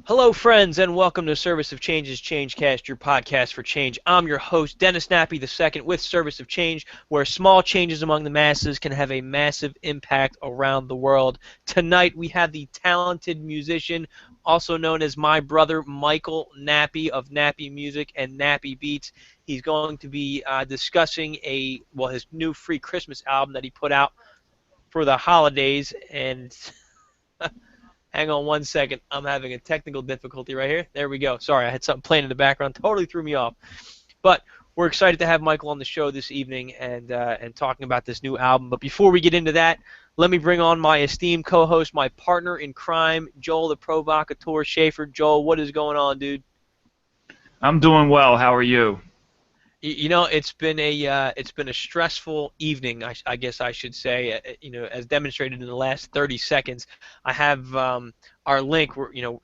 Hello, friends, and welcome to Service of Change's Changecast, your podcast for change. I'm your host, Dennis Nappi II, with Service of Change, where small changes among the masses can have a massive impact around the world. Tonight, we have the talented musician, also known as my brother, Michael Nappi of Nappi Music and Nappi Beats. He's going to be discussing his new free Christmas album that he put out for the holidays, and hang on one second. I'm having a technical difficulty right here. There we go. Sorry, I had something playing in the background. Totally threw me off. But we're excited to have Michael on the show this evening and talking about this new album. But before we get into that, let me bring on my esteemed co-host, my partner in crime, Joel the Provocateur Schaefer. Joel, what is going on, dude? I'm doing well. How are you? You know, it's been a stressful evening, I guess I should say. As demonstrated in the last 30 seconds, I have our link.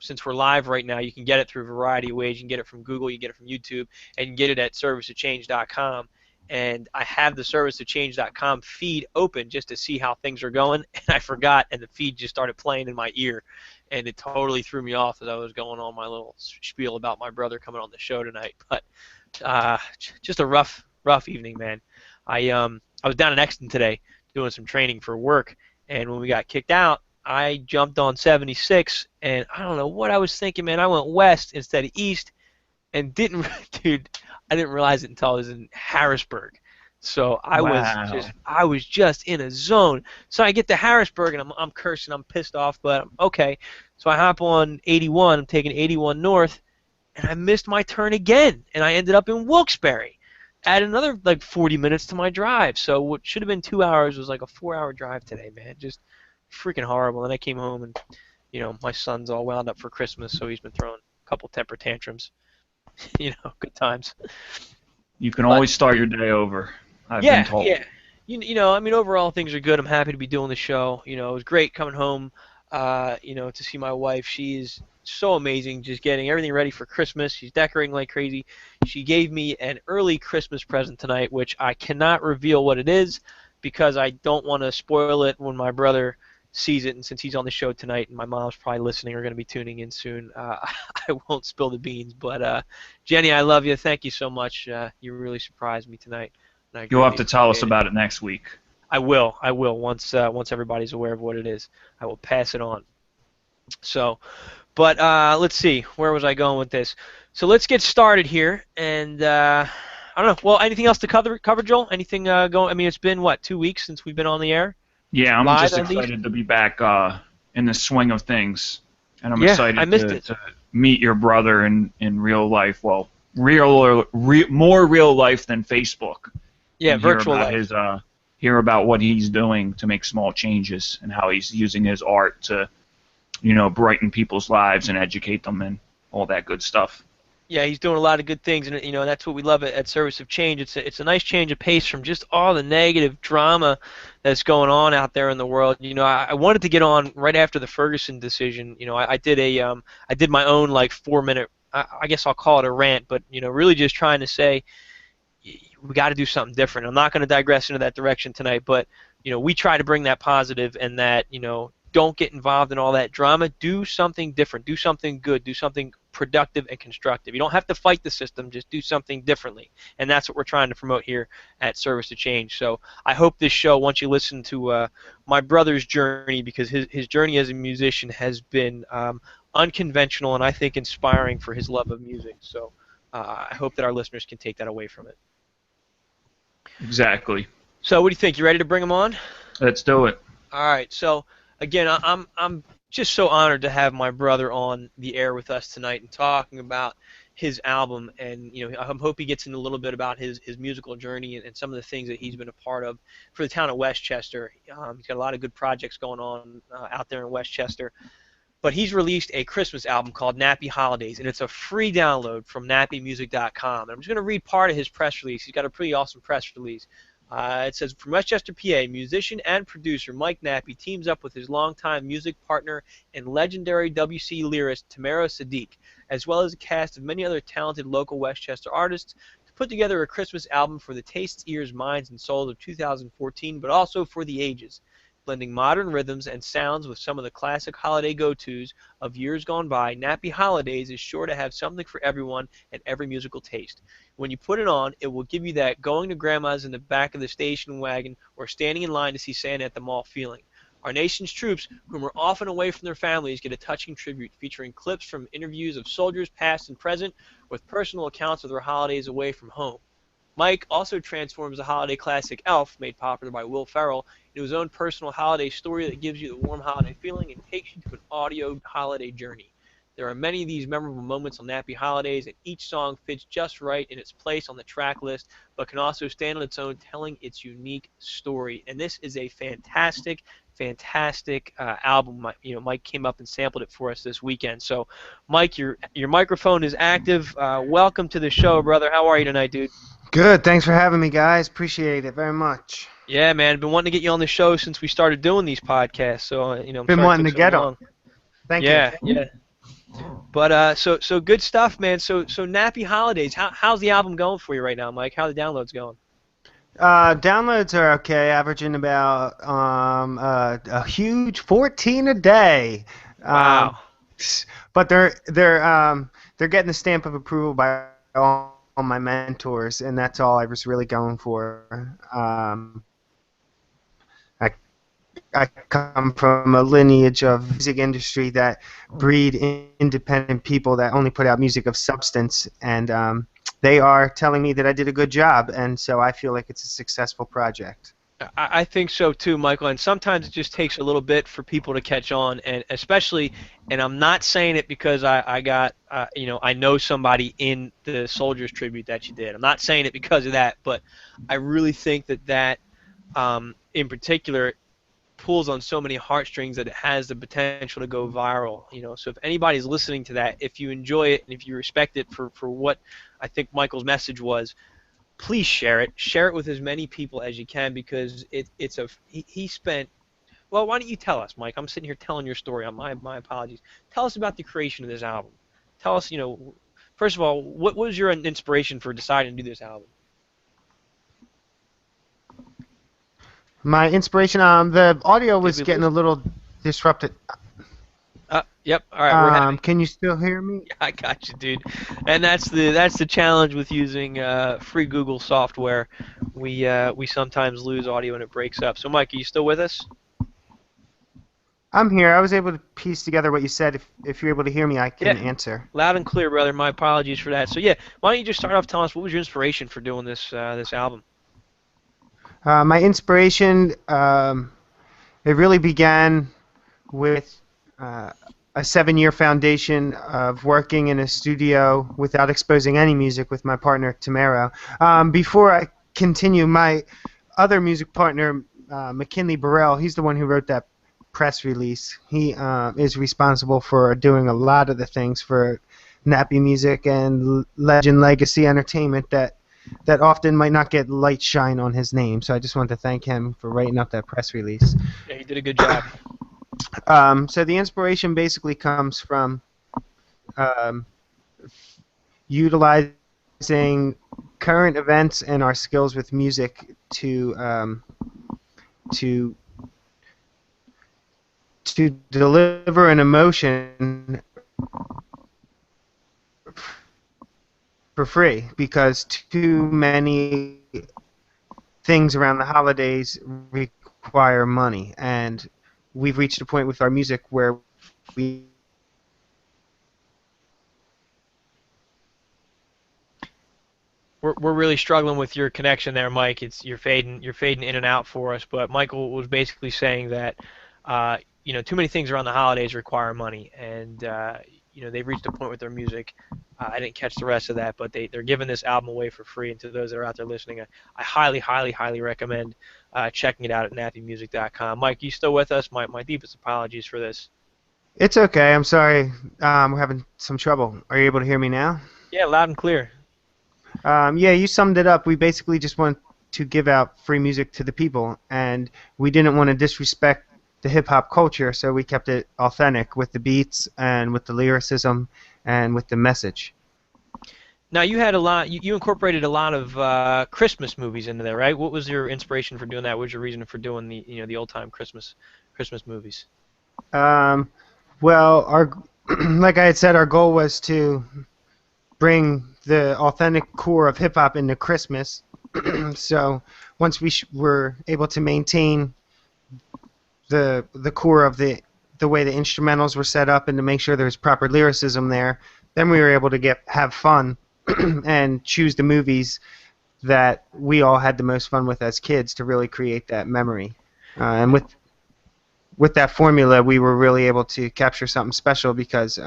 Since we're live right now, you can get it through a variety of ways. You can get it from Google, you can get it from YouTube, and you can get it at serviceofchange.com. And I have the serviceofchange.com feed open just to see how things are going, and I forgot, and the feed just started playing in my ear, and it totally threw me off as I was going on my little spiel about my brother coming on the show tonight. But just a rough evening, man. I was down in Exton today doing some training for work, and when we got kicked out, I jumped on 76, and I don't know what I was thinking, man. I went west instead of east, and didn't, dude, I didn't realize it until I was in Harrisburg. So Wow. I was just in a zone. So I get to Harrisburg, and I'm cursing, I'm pissed off, but okay. So I hop on 81, I'm taking 81 north, and I missed my turn again, and I ended up in Wilkes-Barre. Add another like 40 minutes to my drive, so what should have been 2 hours was like a 4-hour drive today, man. Just freaking horrible. And I came home, and my son's all wound up for Christmas, so he's been throwing a couple temper tantrums. Good times. You can But always start your day over, I've been yeah, told. yeah. I mean, overall things are good. I'm happy to be doing the show. It was great coming home, to see my wife. She is so amazing, just getting everything ready for Christmas. She's decorating like crazy. She gave me an early Christmas present tonight, which I cannot reveal what it is because I don't want to spoil it when my brother sees it. And since he's on the show tonight and my mom's probably listening or going to be tuning in soon, I won't spill the beans. But Jenny, I love you. Thank you so much. You really surprised me tonight, and I You'll have greatly to tell us appreciate it. about it next week. I will. I will. Once everybody's aware of what it is, I will pass it on. So, but let's see. Where was I going with this? So let's get started here. And I don't know. Well, anything else to cover, Joel? Anything going? I mean, it's been what, 2 weeks since we've been on the air, Yeah, I'm live just at least. excited to be back in the swing of things, and I'm Yeah, I excited missed to, it. to meet your brother in real life. Well, more real life than Facebook, Yeah, and hear virtual about life. hear about what he's doing to make small changes and how he's using his art to, brighten people's lives and educate them and all that good stuff. Yeah, he's doing a lot of good things, and that's what we love at Service of Change. It's a nice change of pace from just all the negative drama that's going on out there in the world. I wanted to get on right after the Ferguson decision. I did my own like 4 minute. I guess I'll call it a rant, but really just trying to say we got to do something different. I'm not going to digress into that direction tonight, but we try to bring that positive and that don't get involved in all that drama. Do something different. Do something good. Do something productive and constructive. You don't have to fight the system. Just do something differently, and that's what we're trying to promote here at Service to Change. So I hope this show, once you listen to my brother's journey, because his journey as a musician has been unconventional and I think inspiring for his love of music. So I hope that our listeners can take that away from it. Exactly. So what do you think? You ready to bring him on? Let's do it. All right. So again, I'm just so honored to have my brother on the air with us tonight and talking about his album. And I hope he gets into a little bit about his musical journey and some of the things that he's been a part of for the town of Westchester. He's got a lot of good projects going on out there in Westchester. But he's released a Christmas album called Nappi Holidays, and it's a free download from NappiMusic.com. And I'm just going to read part of his press release. He's got a pretty awesome press release. It says, from Westchester, PA, musician and producer Mike Nappi teams up with his longtime music partner and legendary WC lyricist Tamara Sadiq, as well as a cast of many other talented local Westchester artists, to put together a Christmas album for the tastes, ears, minds, and souls of 2014, but also for the ages. Blending modern rhythms and sounds with some of the classic holiday go-tos of years gone by, Nappi Holidays is sure to have something for everyone and every musical taste. When you put it on, it will give you that going to grandma's in the back of the station wagon or standing in line to see Santa at the mall feeling. Our nation's troops, whom are often away from their families, get a touching tribute featuring clips from interviews of soldiers past and present with personal accounts of their holidays away from home. Mike also transforms the holiday classic Elf, made popular by Will Ferrell, into his own personal holiday story that gives you the warm holiday feeling and takes you to an audio holiday journey. There are many of these memorable moments on Nappi Holidays, and each song fits just right in its place on the track list, but can also stand on its own, telling its unique story. And this is a fantastic, fantastic album. Mike came up and sampled it for us this weekend. So, Mike, your microphone is active. Welcome to the show, brother. How are you tonight, dude? Good. Thanks for having me, guys. Appreciate it very much. Yeah, man. Been wanting to get you on the show since we started doing these podcasts. So, I'm Been sorry it wanting took to so get on. long. Thank you. Yeah, yeah. But so good stuff, man. So Nappi Holidays. How's the album going for you right now, Mike? How are the downloads going? Downloads are okay, averaging about a huge 14 a day. Wow. Um, but they're getting the stamp of approval by all my mentors, and that's all I was really going for. I I come from a lineage of music industry that breed independent people that only put out music of substance, and they are telling me that I did a good job, and so I feel like it's a successful project. I think so too, Michael. And sometimes it just takes a little bit for people to catch on, and especially, and I'm not saying it because I got, I know somebody in the Soldiers tribute that you did. I'm not saying it because of that, but I really think that in particular pulls on so many heartstrings that it has the potential to go viral. So if anybody's listening to that, if you enjoy it and if you respect it for what I think Michael's message was, please share it. Share it with as many people as you can because he spent. Well, why don't you tell us, Mike? I'm sitting here telling your story. On my apologies. Tell us about the creation of this album. Tell us, first of all, what was your inspiration for deciding to do this album? My inspiration, the audio Did was we getting lose? a little disrupted. Yep. All right, we're having. Can you still hear me? I got you, dude. And that's the challenge with using free Google software. We sometimes lose audio and it breaks up. So, Mike, are you still with us? I'm here. I was able to piece together what you said. If you're able to hear me, I can Yeah, answer. loud and clear, brother. My apologies for that. So, yeah, why don't you just start off telling us what was your inspiration for doing this album? My inspiration, it really began with a 7-year foundation of working in a studio without exposing any music with my partner, Tamara. Before I continue, my other music partner, McKinley Burrell, he's the one who wrote that press release. He is responsible for doing a lot of the things for Nappi Music and Legend Legacy Entertainment that often might not get light shine on his name. So I just wanted to thank him for writing up that press release. Yeah, you did a good job. So the inspiration basically comes from um, utilizing current events and our skills with music to to deliver an emotion for free, because too many things around the holidays require money, and we've reached a point with our music where we We're really struggling with your connection there, Mike. You're fading in and out for us. But Michael was basically saying that too many things around the holidays require money, and they've reached a point with their music. I didn't catch the rest of that, but they're giving this album away for free. And to those that are out there listening, I highly, highly, highly recommend checking it out at nappimusic.com. Mike, you still with us? My deepest apologies for this. It's okay. I'm sorry. We're having some trouble. Are you able to hear me now? Yeah, loud and clear. Yeah, you summed it up. We basically just want to give out free music to the people, and we didn't want to disrespect the hip-hop culture, so we kept it authentic with the beats and with the lyricism and with the message. Now you had a lot. You incorporated a lot of Christmas movies into there, right? What was your inspiration for doing that? What was your reason for doing the old time Christmas movies? Um, well, our like I had said, our goal was to bring the authentic core of hip hop into Christmas. So once we were able to maintain the core of the way the instrumentals were set up and to make sure there was proper lyricism there, then we were able to have fun and choose the movies that we all had the most fun with as kids to really create that memory. And with that formula, we were really able to capture something special because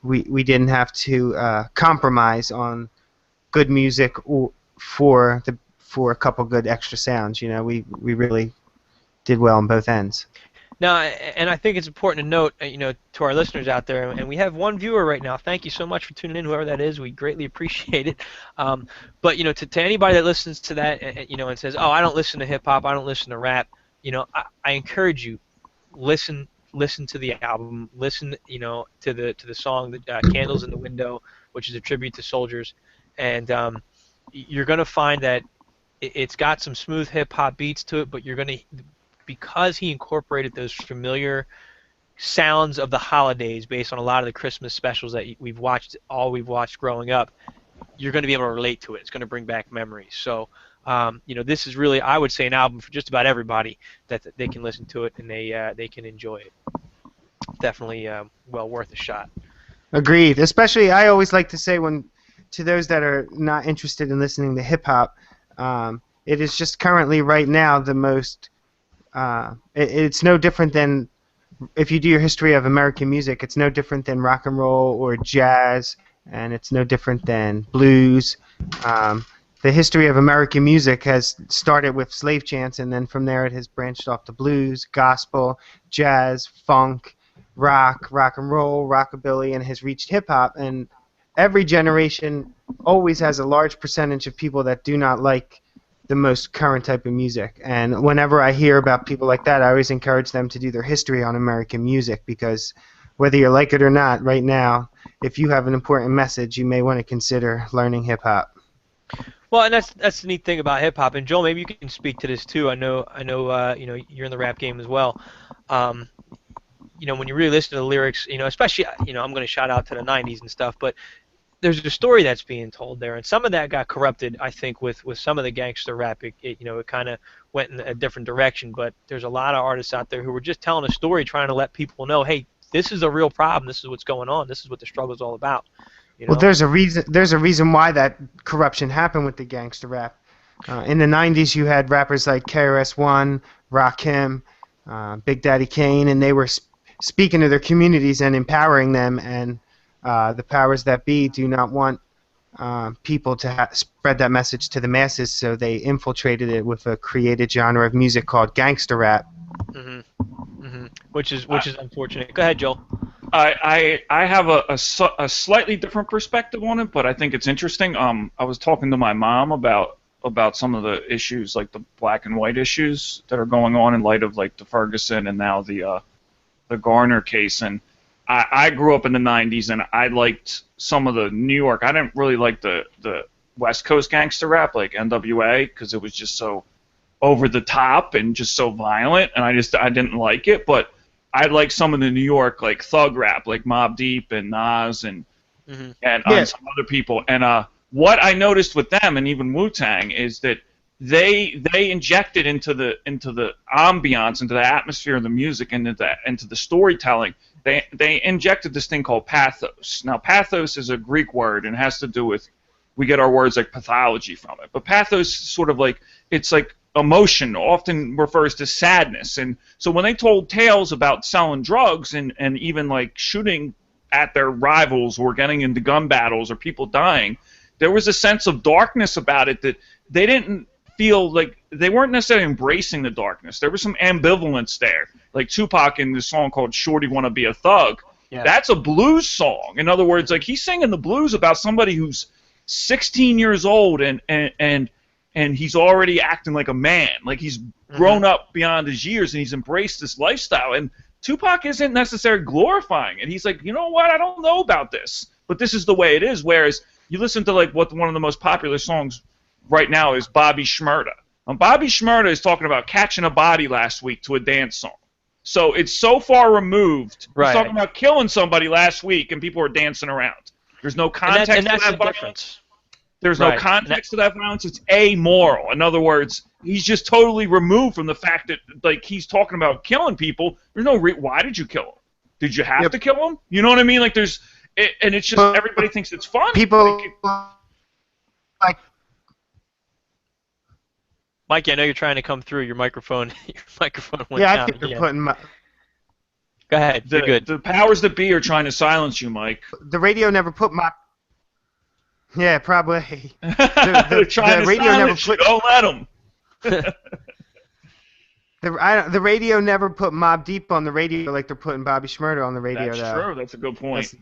we didn't have to compromise on good music for a couple good extra sounds. You know, we really did well on both ends. Now, and I think it's important to note, to our listeners out there, and we have one viewer right now. Thank you so much for tuning in, whoever that is. We greatly appreciate it. But to anybody that listens to that, and says, "Oh, I don't listen to hip hop, I don't listen to rap," I encourage you, listen to the album, listen, to the song that "Candles in the Window," which is a tribute to soldiers, and you're gonna find that it's got some smooth hip hop beats to it, but you're gonna because he incorporated those familiar sounds of the holidays based on a lot of the Christmas specials that we've watched growing up, you're going to be able to relate to it. It's going to bring back memories. So, this is really, I would say, an album for just about everybody that they can listen to it and they can enjoy it. Definitely well worth a shot. Agreed. Especially, I always like to say to those that are not interested in listening to hip hop, it is just currently right now the most. It's no different than if you do your history of American music. It's no different than rock and roll or jazz, and it's no different than blues. The history of American music has started with slave chants, and then from there it has branched off to blues, gospel, jazz, funk, rock and roll, rockabilly, and has reached hip hop. And every generation always has a large percentage of people that do not like the most current type of music. And whenever I hear about people like that, I always encourage them to do their history on American music, because whether you like it or not, right now, if you have an important message, you may want to consider learning hip hop. Well, and that's the neat thing about hip hop. And Joel, maybe you can speak to this too. I know, you're in the rap game as well. When you really listen to the lyrics, especially, I'm going to shout out to the '90s and stuff, but there's a story that's being told there, and some of that got corrupted, I think, with some of the gangster rap. It kind of went in a different direction, but there's a lot of artists out there who were just telling a story, trying to let people know, hey, this is a real problem, this is what's going on, this is what the struggle is all about. Well, there's a reason why that corruption happened with the gangster rap. In the 90s, you had rappers like KRS-One, Rakim, Big Daddy Kane, and they were speaking to their communities and empowering them, and the powers that be do not want people to spread that message to the masses, so they infiltrated it with a created genre of music called gangster rap. Which is unfortunate. Go ahead, Joel. I have a slightly different perspective on it, but I think it's interesting. I was talking to my mom about some of the issues, like the black and white issues that are going on in light of like the Ferguson and now the Garner case. And I grew up in the '90s, and I liked some of the New York. I didn't really like the West Coast gangster rap like NWA, because it was just so over the top and just so violent, and I didn't like it. But I like some of the New York like thug rap, like Mobb Deep and Nas and some other people. And what I noticed with them, and even Wu-Tang, is that they injected into the ambiance, into the atmosphere of the music, and into the storytelling. They injected this thing called pathos. Now, pathos is a Greek word and has to do with, we get our words like pathology from it. But pathos is sort of like, it's like emotion, often refers to sadness. And so when they told tales about selling drugs and even like shooting at their rivals or getting into gun battles or people dying, there was a sense of darkness about it that they didn't feel like, they weren't necessarily embracing the darkness. There was some ambivalence there. Like Tupac in this song called Shorty Wanna Be a Thug. Yeah. That's a blues song. In other words, like he's singing the blues about somebody who's 16 years old and he's already acting like a man. Like he's grown up beyond his years and he's embraced this lifestyle. And Tupac isn't necessarily glorifying it. He's like, you know what? I don't know about this, but this is the way it is. Whereas you listen to like what one of the most popular songs right now is Bobby Shmurda. And Bobby Shmurda is talking about catching a body last week to a dance song. So it's so far removed. He's Right. talking about killing somebody last week, and people are dancing around. There's no context And to that's that the violence. difference. There's no Right. context to that violence. It's amoral. In other words, he's just totally removed from the fact that, like, he's talking about killing people. There's no why did you kill him? Did you have to kill him? You know what I mean? Like, and it's just everybody thinks it's fun. People like Mikey, I know you're trying to come through. Your microphone went yeah, I down think they're again. putting Go ahead. You're good. The powers that be are trying to silence you, Mike. the radio never put my yeah probably They're trying the to radio never silence you. put Don't let them. the radio never put Mobb Deep on the radio like they're putting Bobby Shmurda on the radio. That's though. true. That's a good point.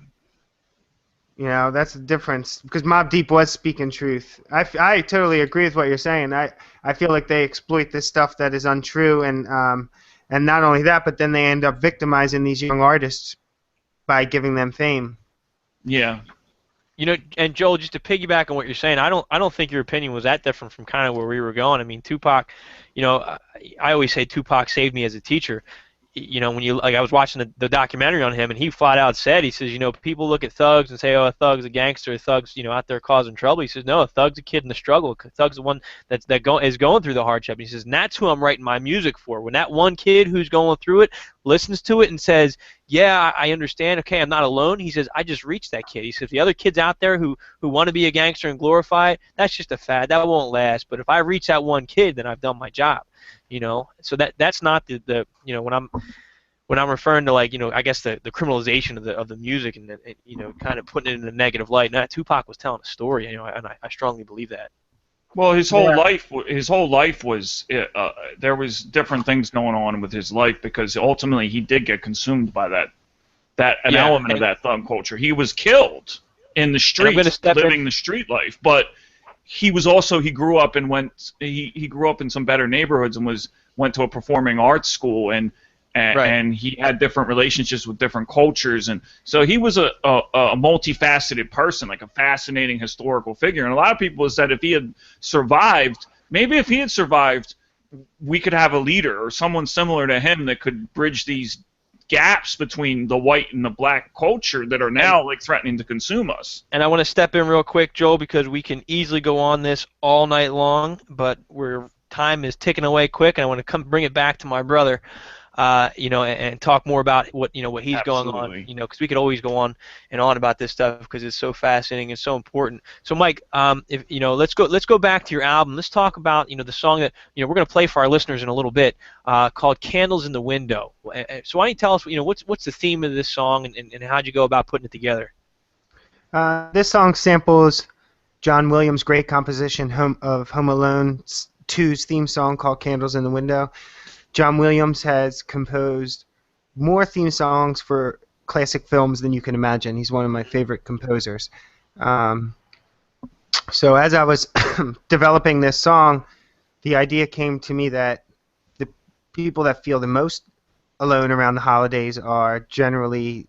That's the difference because Mobb Deep was speaking truth. I totally agree with what you're saying. I feel like they exploit this stuff that is untrue, and not only that, but then they end up victimizing these young artists by giving them fame. Yeah. And Joel, just to piggyback on what you're saying, I don't think your opinion was that different from kind of where we were going. I mean, Tupac, I always say Tupac saved me as a teacher. When I was watching the documentary on him, and he flat out said, he says, people look at thugs and say, oh, a thug's a gangster, a thug's, out there causing trouble. He says, no, a thug's a kid in the struggle. A thug's the one is going through the hardship. And he says, and that's who I'm writing my music for. When that one kid who's going through it listens to it and says, yeah, I understand. Okay, I'm not alone. He says, I just reached that kid. He says, the other kids out there who want to be a gangster and glorify it, that's just a fad. That won't last. But if I reach that one kid, then I've done my job. So that's not the when I'm referring to, like, I guess the criminalization of the music and kind of putting it in a negative light. Now, Tupac was telling a story, and I strongly believe that. Well, his whole life was there was different things going on with his life because ultimately he did get consumed by an element of that thug culture. He was killed in the streets, living the street life, but he grew up and he grew up in some better neighborhoods and went to a performing arts school and he had different relationships with different cultures, and so he was a multifaceted person, like a fascinating historical figure. And a lot of people said if he had survived, we could have a leader or someone similar to him that could bridge these gaps between the white and the black culture that are now like threatening to consume us. And I want to step in real quick, Joel, because we can easily go on this all night long, but time is ticking away quick, and I want to bring it back to my brother. And talk more about what he's Absolutely. going on, because we could always go on and on about this stuff because it's so fascinating and so important. So, Mike, let's go back to your album. Let's talk about the song that we're going to play for our listeners in a little bit, called "Candles in the Window." So, why don't you tell us what's the theme of this song and how'd you go about putting it together? This song samples John Williams' great composition of Home Alone 2's theme song called "Candles in the Window." John Williams has composed more theme songs for classic films than you can imagine. He's one of my favorite composers. So as I was developing this song, the idea came to me that the people that feel the most alone around the holidays are generally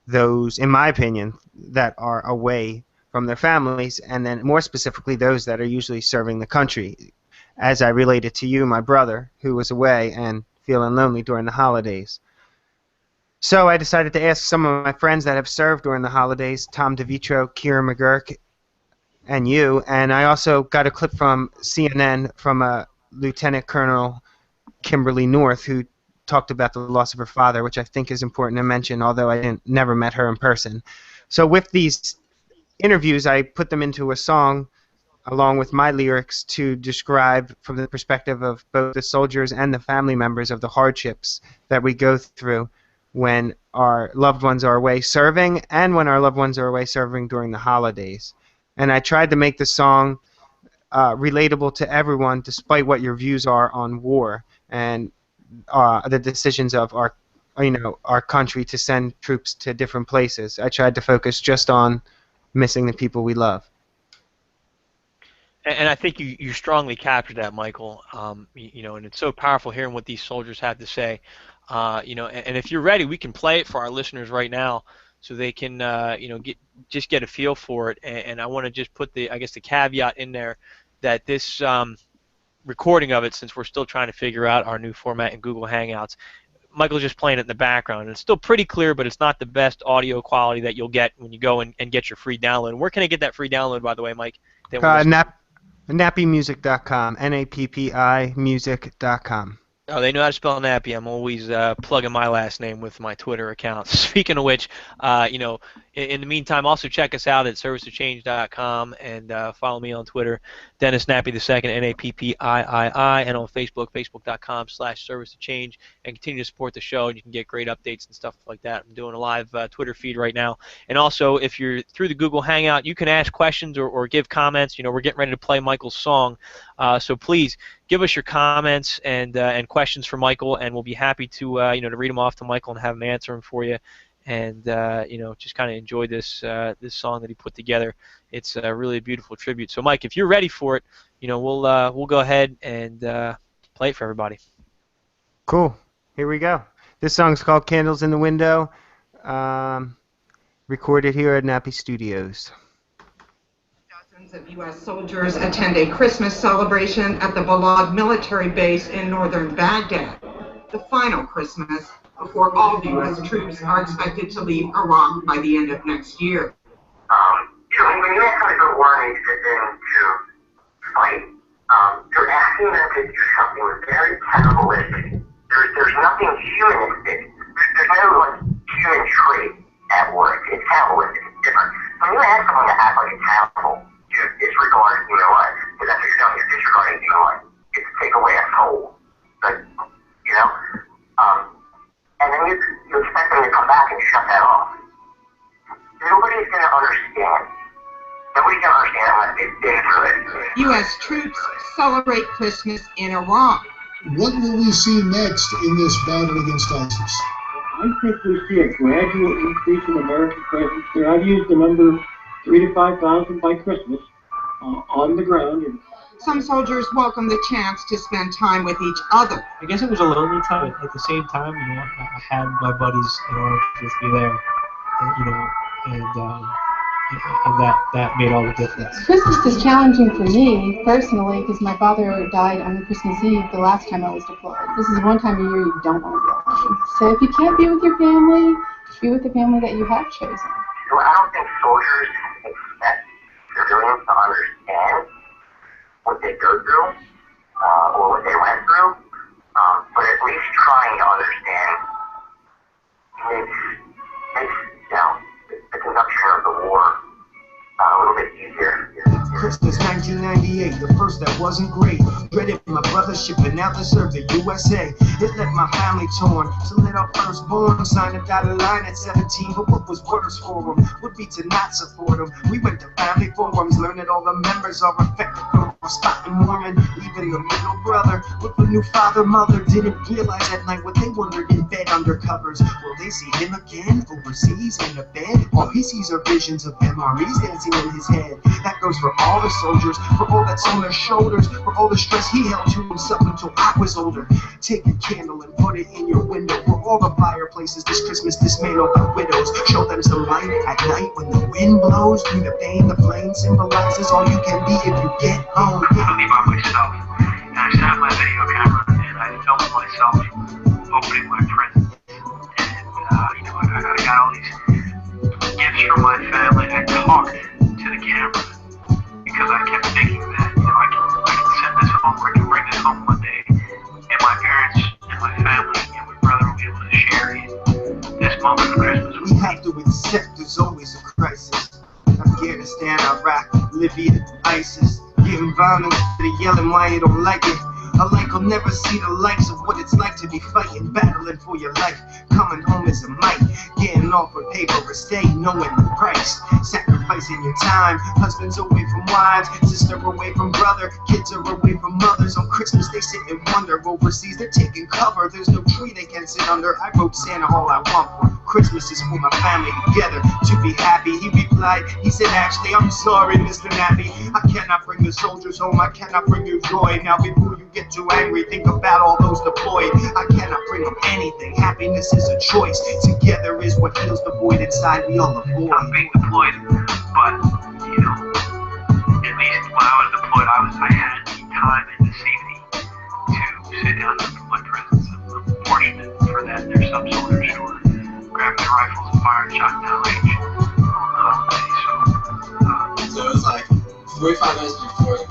those, in my opinion, that are away from their families, and then more specifically those that are usually serving the country. As I related to you, my brother, who was away and feeling lonely during the holidays. So I decided to ask some of my friends that have served during the holidays, Tom DeVitro, Kieran McGurk, and you, and I also got a clip from CNN from Lieutenant Colonel Kimberly North, who talked about the loss of her father, which I think is important to mention, although I never met her in person. So with these interviews, I put them into a song along with my lyrics to describe from the perspective of both the soldiers and the family members of the hardships that we go through when our loved ones are away serving and when our loved ones are away serving during the holidays. And I tried to make the song relatable to everyone despite what your views are on war and the decisions of our country to send troops to different places. I tried to focus just on missing the people we love. And I think you strongly captured that, Michael. And it's so powerful hearing what these soldiers have to say. And if you're ready, we can play it for our listeners right now. so they can get a feel for it. And I want to just put the caveat in there that this recording of it, since we're still trying to figure out our new format in Google Hangouts, Michael's just playing it in the background. And it's still pretty clear, but it's not the best audio quality that you'll get when you go and get your free download. Where can I get that free download, by the way, Mike? Nappimusic.com, Nappi music.com. Oh, they know how to spell Nappi. I'm always plugging my last name with my Twitter account. Speaking of which, in the meantime, also check us out at serviceofchange.com and follow me on Twitter, Dennis Nappi II, Nappii, and on Facebook, facebook.com/serviceofchange, and continue to support the show. And you can get great updates and stuff like that. I'm doing a live Twitter feed right now. And also, if you're through the Google Hangout, you can ask questions or give comments. We're getting ready to play Michael's song, so please give us your comments and questions for Michael, and we'll be happy to to read them off to Michael and have him answer them for you. And just kind of enjoy this song that he put together. It's really a beautiful tribute. So Mike, if you're ready for it, we'll go ahead and play it for everybody. Cool. Here we go. This song's called "Candles in the Window." Recorded here at Nappi Studios. Dozens of U.S. soldiers attend a Christmas celebration at the Balad military base in northern Baghdad. The final Christmas before all the U.S. troops are expected to leave Iraq by the end of next year. When you ask somebody to war and they sit in to fight, you're asking them to do something very cannibalistic. There's nothing humanistic. There's no human trait at war. It's cannibalistic. It's different. When you ask someone to act like a cannibal, you disregard human life. Because that's what you're doing. You're disregarding human life. It's to take away a soul. And then you expect them to come back and shut that off. Nobody's going to understand. Nobody's going to understand unless they've been through it. U.S. troops celebrate Christmas in Iraq. What will we see next in this battle against ISIS? I think we see a gradual increase in American presence there. I've used the number 3,000 to 5,000 by Christmas on the ground. Some soldiers welcome the chance to spend time with each other. I guess it was a lonely time. At the same time, I had my buddies in order to just be there, and that made all the difference. Christmas is challenging for me personally because my father died on Christmas Eve the last time I was deployed. This is one time a year you don't want to be alone. So if you can't be with your family, be with the family that you have chosen. I don't think soldiers expect civilians to understand what they go through or what they went through, but at least trying to understand makes the conduction of the war a little bit easier. Christmas 1998, the first that wasn't great. Dreaded my brother shipping out to serve the USA. It left my family torn, so let our firstborn sign a dotted line at 17. But what was worse for him would be to not support him. We went to family forums, learned that all the members are affected from a spot in Mormon. Even the middle brother with the new father, mother didn't realize at night what they wondered in bed under covers. Will they see him again overseas in a bed? All he sees are visions of MREs dancing in his head. That goes for all the soldiers, for all that's on their shoulders, for all the stress he held to himself until I was older. Take a candle and put it in your window. For all the fireplaces this Christmas dismantled by widows. Show them some light at night when the wind blows through the pane. The flame symbolizes all you can be if you get home. I'll be by myself, and I set up my video camera and I filmed myself opening my present. And I got all these gifts from my family. I talked to the camera because I kept thinking that I can send this home, or I can bring this home one day, and my parents and my family and my brother will be able to share this moment of Christmas. We have to accept there's always a crisis. Afghanistan, Iraq, Libya, ISIS, giving violence to the yelling why you don't like it. A like will never see the likes of what it's like to be fighting, battling for your life. Coming home is a might, getting off of paper or stay knowing the price. Sacrificing your time, husbands away from wives, sister away from brother, kids are away from mothers. On Christmas they sit and wonder, overseas they're taking cover. There's no tree they can sit under. I wrote Santa all I want for Christmas is for my family together to be happy. He replied, light. He said, actually, I'm sorry, Mr. Nappi. I cannot bring the soldiers home. I cannot bring you joy. Now before you get too angry, think about all those deployed. I cannot bring them anything. Happiness is a choice. Together is what heals the void inside we all avoid. I'm being deployed, but, you know, at least when I was deployed, I had the time and the safety to sit down and put my presence. I'm fortunate for that. There's some soldiers who are grabbing their rifles and firing shots down range. So it was like 45 minutes before the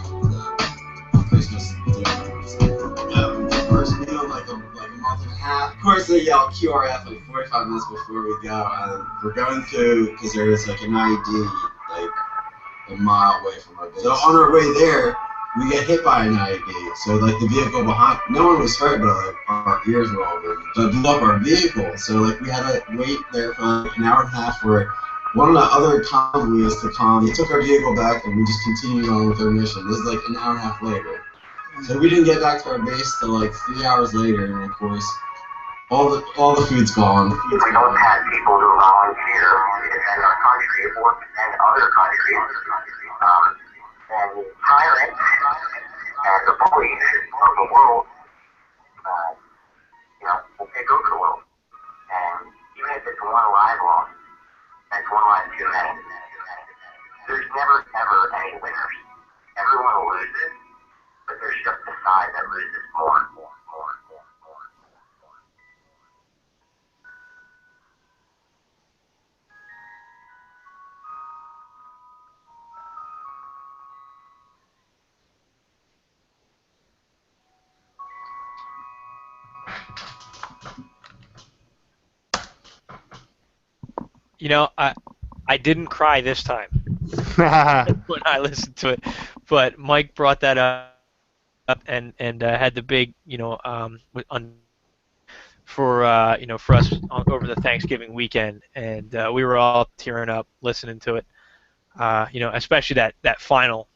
Christmas dinner. The first meal, like a month and a half. Of course, they yell QRF like 45 minutes before we go, and we're going through because there is like an IED like a mile away from our base. So on our way there, we get hit by an IED. So like the vehicle behind, no one was hurt, but like our ears were all ringing. So it blew up our vehicle. So like we had to wait there for like an hour and a half for one of the other convoys to come. They took our vehicle back, and we just continued on with our mission. This is like an hour and a half later. So we didn't get back to our base till like 3 hours later, and of course, all the food's gone. We don't have people who volunteer to defend our country or defend other countries. And the tyrants and the bullies of the world, will take over the world. And even if it's one life lost, that's one life too many. There's never, ever any winners. Everyone loses, but there's just the side that loses more and more. You know, I didn't cry this time when I listened to it, but Mike brought that up and had the big, for us over the Thanksgiving weekend, and we were all tearing up listening to it. Especially that final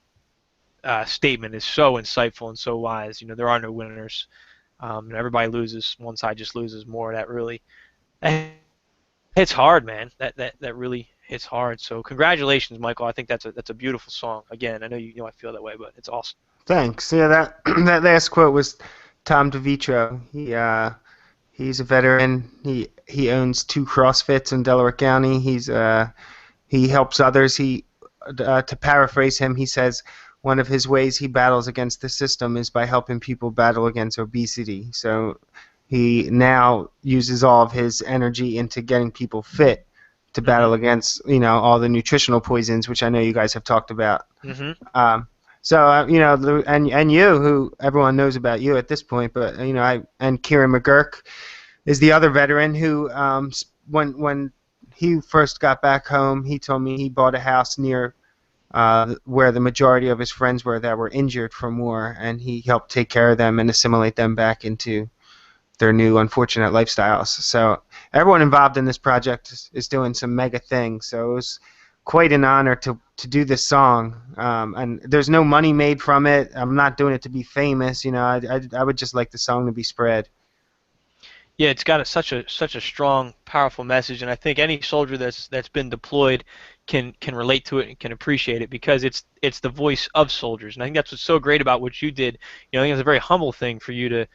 statement is so insightful and so wise. There are no winners. Everybody loses. One side just loses more. That really hits hard, man. That really hits hard. So congratulations, Michael. I think that's a beautiful song. Again, I know you know I feel that way, but it's awesome. Thanks. Yeah, that last quote was Tom DeVitro. He's a veteran. He owns 2 CrossFits in Delaware County. He helps others. To paraphrase him, he says one of his ways he battles against the system is by helping people battle against obesity. So he now uses all of his energy into getting people fit to battle against, all the nutritional poisons, which I know you guys have talked about. Mm-hmm. And you, who everyone knows about you at this point, but and Kieran McGurk is the other veteran who, when he first got back home, he told me he bought a house near where the majority of his friends were that were injured from war, and he helped take care of them and assimilate them back into their new unfortunate lifestyles. So everyone involved in this project is doing some mega things. So it was quite an honor to do this song. And there's no money made from it. I'm not doing it to be famous. I would just like the song to be spread. Yeah, it's got such a strong, powerful message, and I think any soldier that's been deployed can relate to it and can appreciate it because it's the voice of soldiers. And I think that's what's so great about what you did. I think it's a very humble thing for you to.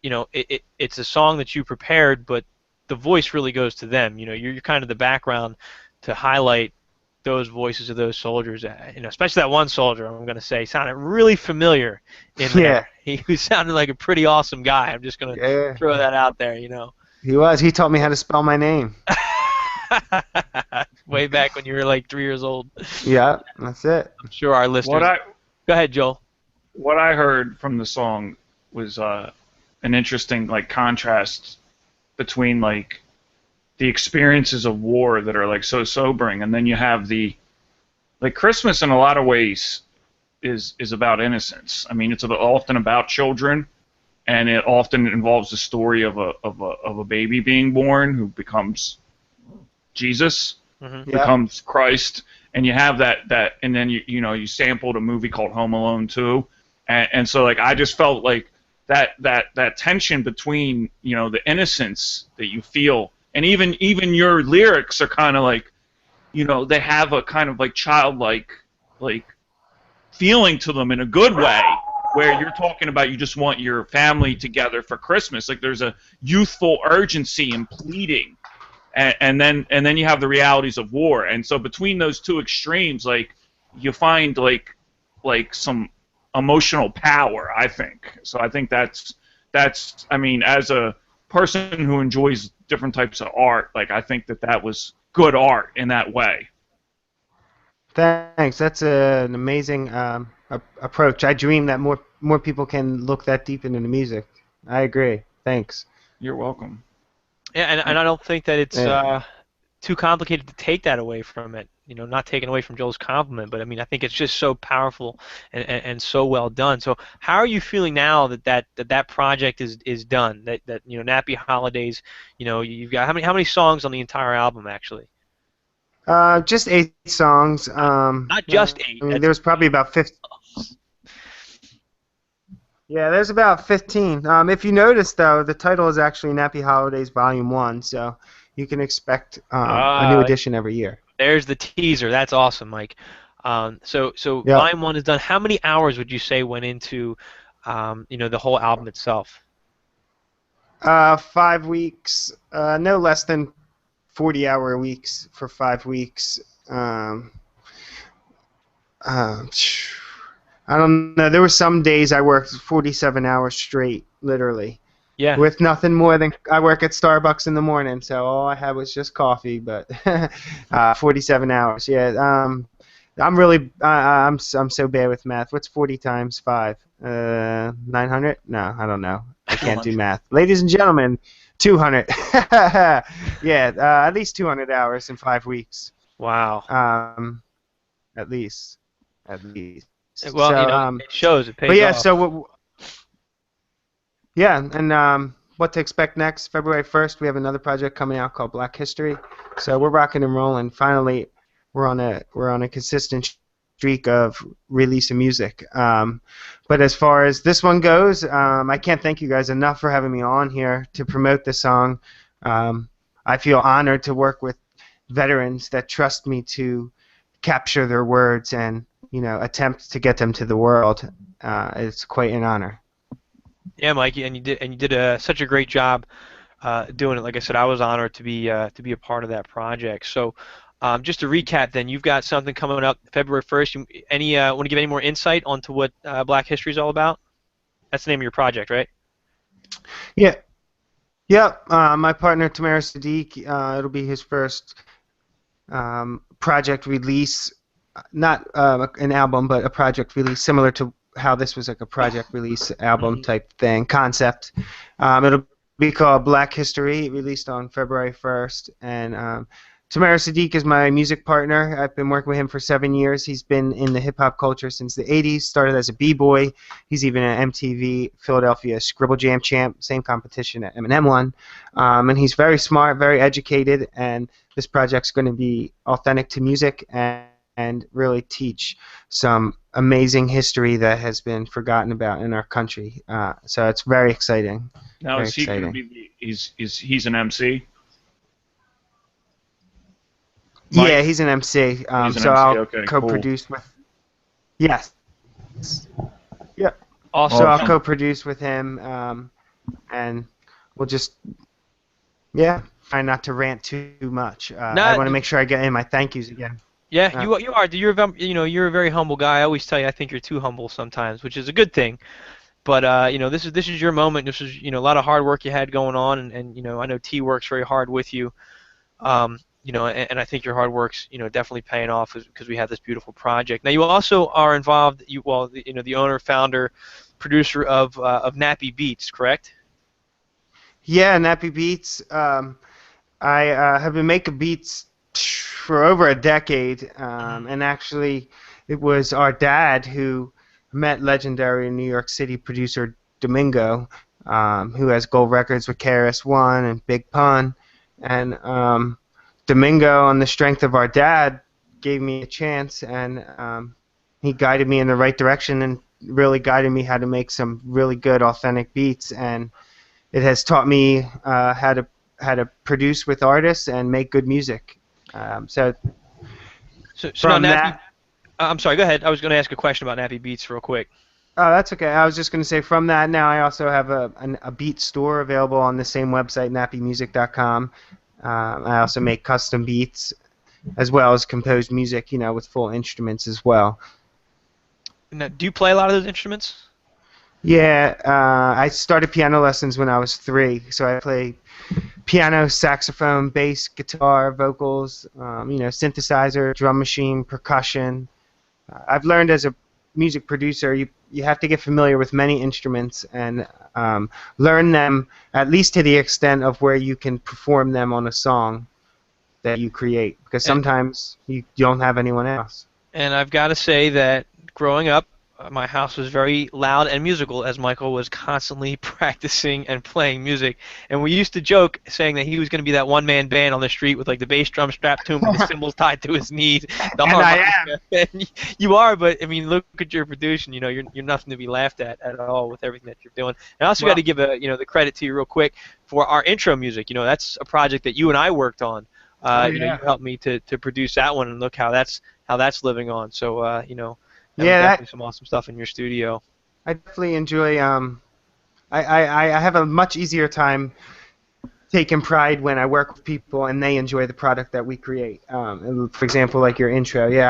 It's a song that you prepared, but the voice really goes to them. You're kind of the background to highlight those voices of those soldiers. Especially that one soldier, I'm going to say, sounded really familiar in there. He sounded like a pretty awesome guy. I'm just going to throw that out there, He was. He taught me how to spell my name. Way back when you were like 3 years old. Yeah, that's it. I'm sure our listeners... Go ahead, Joel. What I heard from the song was... an interesting contrast between the experiences of war that are so sobering, and then you have the Christmas in a lot of ways is about innocence. I mean, it's often about children, and it often involves the story of a baby being born who becomes Jesus, becomes Christ, and you have that, and then you sampled a movie called Home Alone 2, and so I just felt that tension between the innocence that you feel, and even your lyrics are kind of they have a kind of like childlike like feeling to them in a good way, where you're talking about you just want your family together for Christmas. Like there's a youthful urgency and pleading, and then you have the realities of war. And so between those two extremes, like you find like some emotional power, I think. So I think that's I mean, as a person who enjoys different types of art, like I think that was good art in that way. Thanks. That's an amazing approach. I dream that more people can look that deep into the music. I agree. Thanks. You're welcome. Yeah, and I don't think that it's Yeah. too complicated to take that away from it. Not taken away from Joel's compliment, but I mean, I think it's just so powerful and so well done. So, how are you feeling now that project is done? That Nappi Holidays, you've got how many songs on the entire album actually? Just 8 songs. Not just 8. I mean, there's probably about 15. Yeah, there's about 15. If you notice, though, the title is actually Nappi Holidays Volume 1, so you can expect a new edition every year. There's the teaser. That's awesome, Mike. So Yep. Volume 1 is done. How many hours would you say went into the whole album itself? 5 weeks. No less than 40-hour weeks for 5 weeks. I don't know. There were some days I worked 47 hours straight, literally. Yeah. With nothing more than I work at Starbucks in the morning, so all I had was just coffee. But 47 hours. Yeah. I'm really I'm so bad with math. What's 40 times 5? 900? No, I don't know. I can't do math. Ladies and gentlemen, 200. Yeah, at least 200 hours in 5 weeks. Wow. At least. Well, So, it shows. It pays but yeah, off. so yeah, and what to expect next? February 1st, we have another project coming out called Black History. So we're rocking and rolling. Finally, we're on a consistent streak of releasing music. But as far as this one goes, I can't thank you guys enough for having me on here to promote this song. I feel honored to work with veterans that trust me to capture their words and attempt to get them to the world. It's quite an honor. Yeah, Mike, and you did such a great job doing it. Like I said, I was honored to be a part of that project. So, just to recap, then you've got something coming up February 1st. Want to give any more insight onto what Black History is all about? That's the name of your project, right? Yeah. Yep. My partner Tamara Sadiq. It'll be his first project release. Not an album, but a project release, similar to how this was like a project release album type thing, concept. It'll be called Black History, released on February 1st. And Tamara Sadiq is my music partner. I've been working with him for 7 years. He's been in the hip-hop culture since the 80s, started as a b-boy. He's even an MTV Philadelphia Scribble Jam champ, same competition that Eminem won. And he's very smart, very educated, and this project's going to be authentic to music and really teach some amazing history that has been forgotten about in our country. So it's very exciting. Now, very is he going to be he's an MC? Mike? Yeah, he's an MC. He's an so MC. I'll Okay, co-produce with. Yes. Yeah. Awesome. So I'll co-produce with him, and we'll just try not to rant too much. I want to make sure I get in my thank yous again. Yeah, you are. You're a very humble guy. I always tell you I think you're too humble sometimes, which is a good thing. But this is your moment. This is a lot of hard work you had going on, and I know T works very hard with you. And I think your hard work's definitely paying off because we have this beautiful project. Now you also are involved. The owner, founder, producer of Nappi Beats, correct? Yeah, Nappi Beats. I have been making beats for over a decade, and actually it was our dad who met legendary New York City producer Domingo, who has gold records with KRS-One and Big Pun, and Domingo, on the strength of our dad, gave me a chance, and he guided me in the right direction and really guided me how to make some really good authentic beats, and it has taught me how to produce with artists and make good music. So So now From Nappy, that, I'm sorry. Go ahead. I was going to ask a question about Nappy Beats real quick. oh, that's okay. I was just going to say from that now I also have a beat store available on the same website, nappymusic.com. I also make custom beats as well as composed music, with full instruments as well. Now, do you play a lot of those instruments? Yeah, I started piano lessons when I was 3, so I play piano, saxophone, bass, guitar, vocals, synthesizer, drum machine, percussion. I've learned as a music producer, you have to get familiar with many instruments and learn them at least to the extent of where you can perform them on a song that you create, because And, sometimes you don't have anyone else. and I've got to say that growing up, my house was very loud and musical as Michael was constantly practicing and playing music. And we used to joke saying that he was going to be that one-man band on the street with like the bass drum strapped to him and the cymbals tied to his knees, the And I am. harmonica. And you are, but I mean, look at your production. You're nothing to be laughed at all with everything that you're doing. And I also got to give the credit to you real quick for our intro music. That's a project that you and I worked on. You helped me to produce that one, and look how that's living on. So that was definitely some awesome stuff in your studio. I definitely enjoy. I have a much easier time taking pride when I work with people and they enjoy the product that we create. For example, like your intro. Yeah,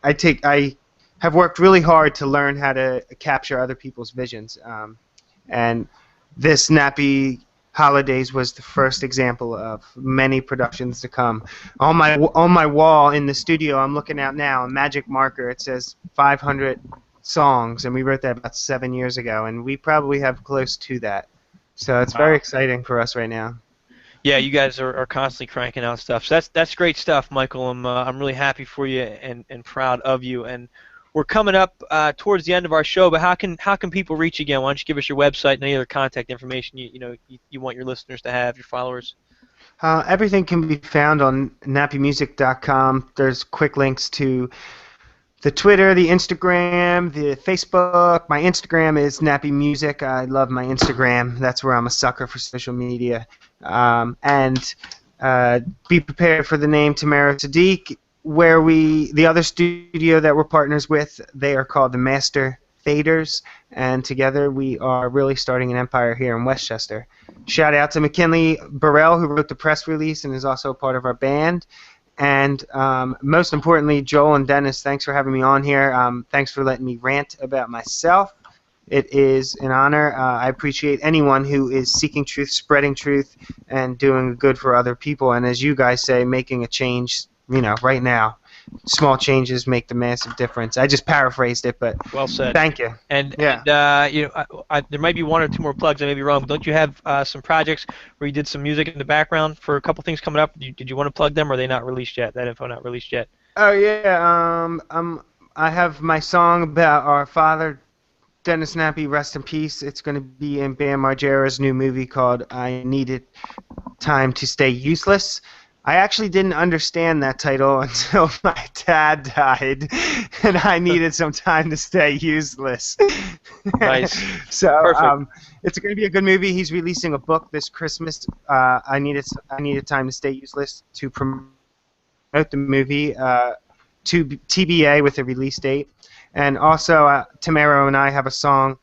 I have worked really hard to learn how to capture other people's visions. And this Nappi Holidays was the first example of many productions to come. On my wall in the studio, I'm looking out now, a magic marker. It says 500 songs, and we wrote that about 7 years ago, and we probably have close to that. So it's very exciting for us right now. Yeah, you guys are constantly cranking out stuff. So that's great stuff, Michael. I'm really happy for you and proud of you. And we're coming up towards the end of our show, but how can people reach you again? Why don't you give us your website and any other contact information you want your listeners to have, your followers? Everything can be found on nappymusic.com. There's quick links to the Twitter, the Instagram, the Facebook. My Instagram is Nappi Music. I love my Instagram. That's where I'm a sucker for social media. And be prepared for the name Tamara Sadiq. Where the other studio that we're partners with, they are called the Master Faders, and together we are really starting an empire here in Westchester. Shout out to McKinley Burrell, who wrote the press release and is also a part of our band. And most importantly, Joel and Dennis, thanks for having me on here. Thanks for letting me rant about myself. It is an honor. I appreciate anyone who is seeking truth, spreading truth, and doing good for other people. And as you guys say, making a change, right now. Small changes make the massive difference. I just paraphrased it, but well said. Thank you. And there might be one or two more plugs. I may be wrong, but don't you have some projects where you did some music in the background for a couple things coming up? Did you want to plug them, or are they not released yet? That info not released yet? Oh yeah. I have my song about our father, Dennis Nappi, rest in peace. It's going to be in Bam Margera's new movie called I Needed Time to Stay Useless. I actually didn't understand that title until my dad died, and I needed some time to stay useless. Nice. So it's going to be a good movie. He's releasing a book this Christmas. I needed time to stay useless to promote the movie to TBA with a release date, and also Tamara and I have a song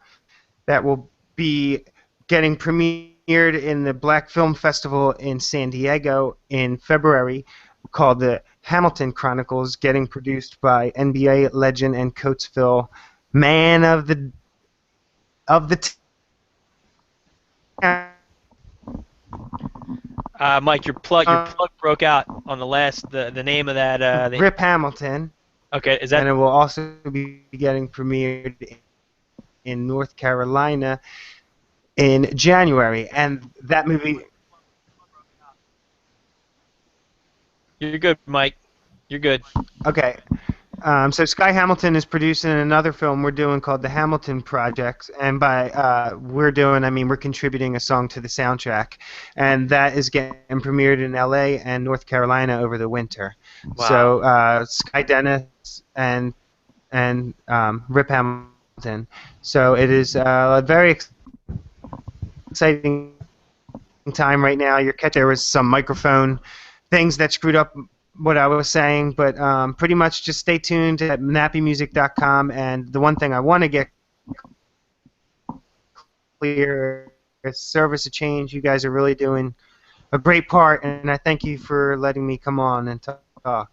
that will be getting premiered in the Black Film Festival in San Diego in February, called the Hamilton Chronicles, getting produced by NBA legend and Coatesville man of the Mike, your plug broke out on the last the name of that. Rip Hamilton. Okay, is that? And it will also be getting premiered in North Carolina in January, and that movie. You're good, Mike. You're good. Okay. So Sky Hamilton is producing another film we're doing called The Hamilton Project, and by we're doing, I mean we're contributing a song to the soundtrack, and that is getting premiered in LA and North Carolina over the winter. Wow. So Sky Dennis and Rip Hamilton. So it is a very exciting time right now. There was some microphone things that screwed up what I was saying, but pretty much just stay tuned at nappymusic.com. And the one thing I want to get clear is service of change. You guys are really doing a great part, and I thank you for letting me come on and talk.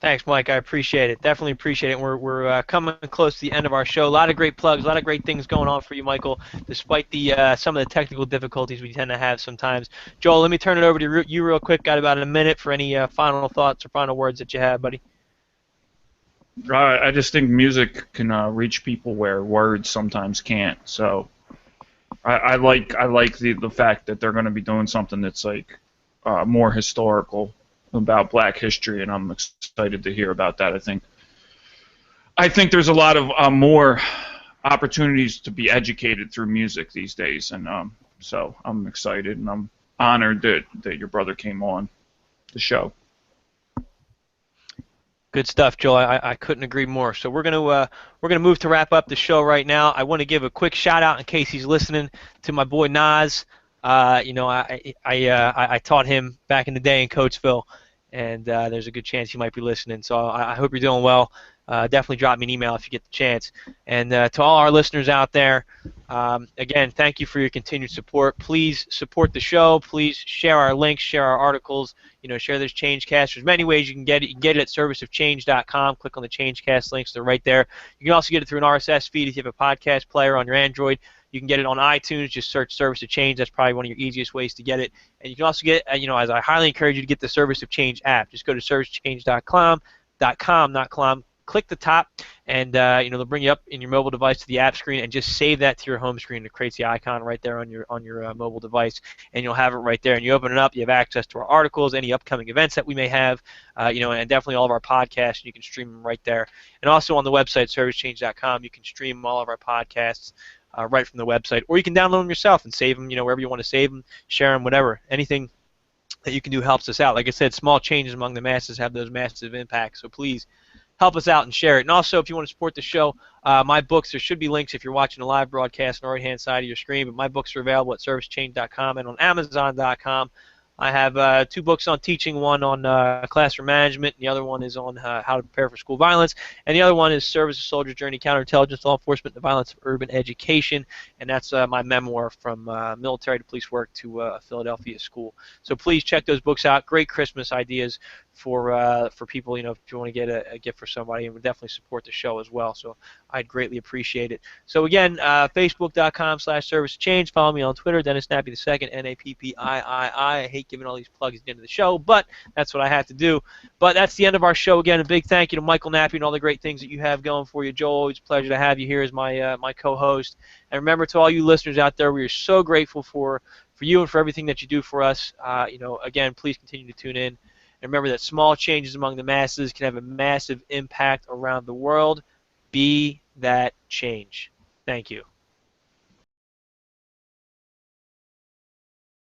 Thanks, Mike. I appreciate it. Definitely appreciate it. We're coming close to the end of our show. A lot of great plugs, a lot of great things going on for you, Michael, despite the some of the technical difficulties we tend to have sometimes. Joel, let me turn it over to you real quick. Got about a minute for any final thoughts or final words that you have, buddy. I just think music can reach people where words sometimes can't. So I like the fact that they're going to be doing something that's like more historical about Black history, and I'm excited to hear about that. I think there's a lot of more opportunities to be educated through music these days, and so I'm excited and I'm honored that your brother came on the show. Good stuff, Joel. I couldn't agree more. So we're gonna move to wrap up the show right now. I want to give a quick shout out in case he's listening to my boy Nas. You know, I taught him back in the day in Coatesville, and there's a good chance he might be listening. So I hope you're doing well. Definitely drop me an email if you get the chance. And to all our listeners out there, again, thank you for your continued support. Please support the show. Please share our links, share our articles. You know, share this Changecast. There's many ways you can get it. You can get it at serviceofchange.com. Click on the Changecast links. They're right there. You can also get it through an RSS feed if you have a podcast player on your Android. You can get it on iTunes. Just search Service of Change. That's probably one of your easiest ways to get it. And you can also get, you know, as I highly encourage you to get the Service of Change app. Just go to serviceofchange.com, not .com. Click the top, and you know, they'll bring you up in your mobile device to the app screen, and just save that to your home screen. It creates the icon right there on your mobile device, and you'll have it right there. And you open it up, you have access to our articles, any upcoming events that we may have, you know, and definitely all of our podcasts. And you can stream them right there. And also on the website servicechange.com, you can stream all of our podcasts right from the website, or you can download them yourself and save them, you know, wherever you want to save them, share them, whatever. Anything that you can do helps us out. Like I said, small changes among the masses have those massive impacts. So please help us out and share it. And also, if you want to support the show, my books, there should be links if you're watching a live broadcast on the right-hand side of your screen, but my books are available at servicechange.com and on amazon.com. I have 2 books on teaching, one on classroom management, and the other one is on how to prepare for school violence, and the other one is Service of Soldiers Journey, Counterintelligence, Law Enforcement, and the Violence of Urban Education, and that's my memoir from military to police work to Philadelphia school. So please check those books out. Great Christmas ideas for people, you know, if you want to get a gift for somebody, and would definitely support the show as well. So I'd greatly appreciate it. So again, Facebook.com/ServiceChange. Follow me on Twitter, Dennis Nappi II, Nappii. I hate giving all these plugs at the end of the show, but that's what I have to do. But that's the end of our show. Again, a big thank you to Michael Nappi and all the great things that you have going for you, Joel. Always a pleasure to have you here as my my co-host. And remember, to all you listeners out there, we are so grateful for you and for everything that you do for us. You know, again, please continue to tune in. And remember that small changes among the masses can have a massive impact around the world. Be that change. Thank you.